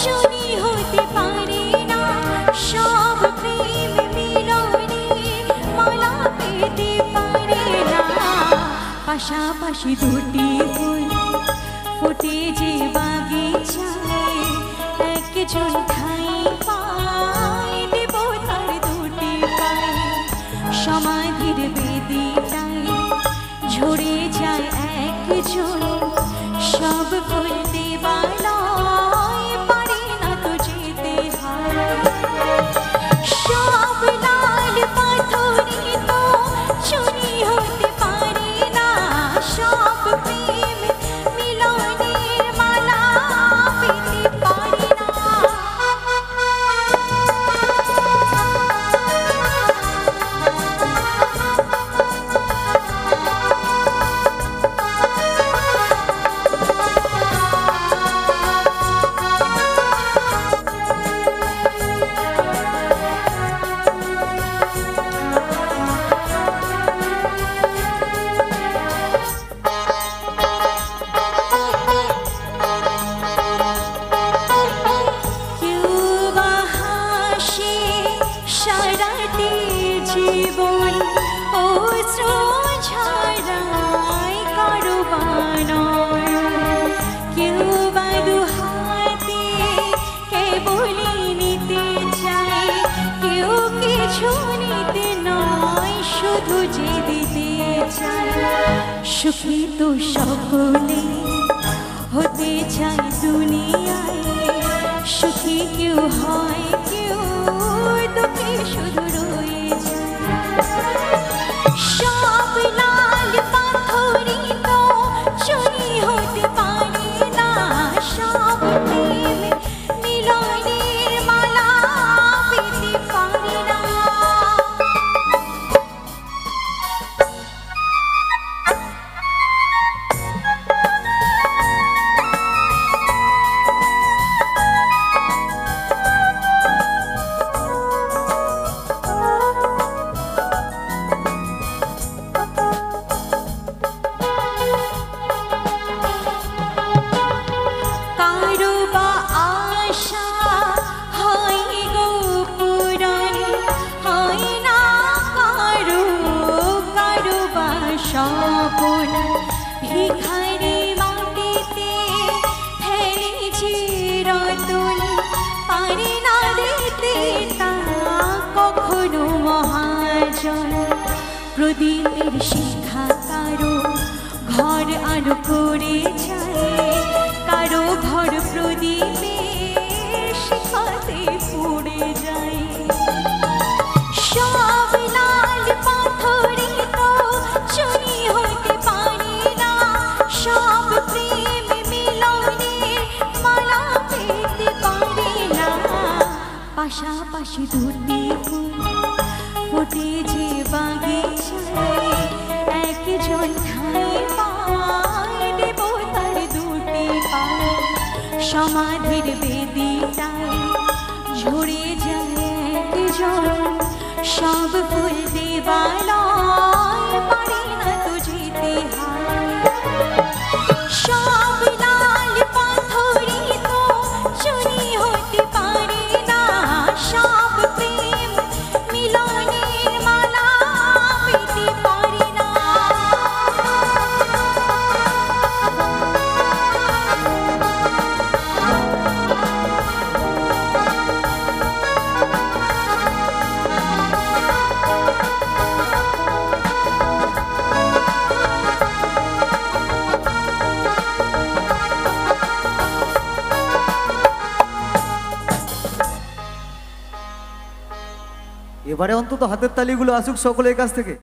শুনি হতে পারে না সব প্রেম মিলনে মালা পেতে পারে না পাশাপাশি দুটি ফুল ফুটে যে বাগিচায় একজন ঠাই পায় দেব তার দুটি পায়ে সমাধির বেদিটায় ঝরে যায় একজন সব ফুল দেবালয় পারে না তো যেতে হয় সব লাল পাথরে তো চুরি হতে পারে না সব প্রেম মিলনের মালা পেতে পারে না সারাটি জীবন অশ্রু ঝরায় কারো বানয় কেউ বা দু হাতে কেবলই নিতে চায় কেউ কিছু নিতে নয় শুধু যে দিতে চায় সুখী তো সকলে হতে চায় দুনিয়ায় সুখী কেউ হয় কেউ দুঃখে শুধু রয়ে সব লাল পাথরে তো চুরি হতে পারে না সব প্রেম মিলনের মালা পেতে পারে না স্বপন ভিখারি মাটিতে ফেলেছি রতন পারে না দিতে তা কখনো মহাজন প্রদীপের শিখা কারো ঘর আলো করে যায় কারো ঘর প্রদীপের শিখাতে পড়ে যায় সব লাল পাথরে তো চুরি হতে পারে না সব প্রেম মিলনের মালা পেতে পারে না পাশাপাশি দুটি ফুল ফুটে যে বাগিচায় একজন ঠাই পায় দেব তার দুটি পায়ে সমাধির বেদিটায় ঝরে যায় একজন সব ফুল দেবালয় পারে না তো যেতে হয় সব লাল পাথরে তো চুরি হতে পারে না সব প্রেম মিলনের মালা পেতে পারে না এবারে অন্তত হাতের তালিগুলো আসুক সকলের কাছ থেকে।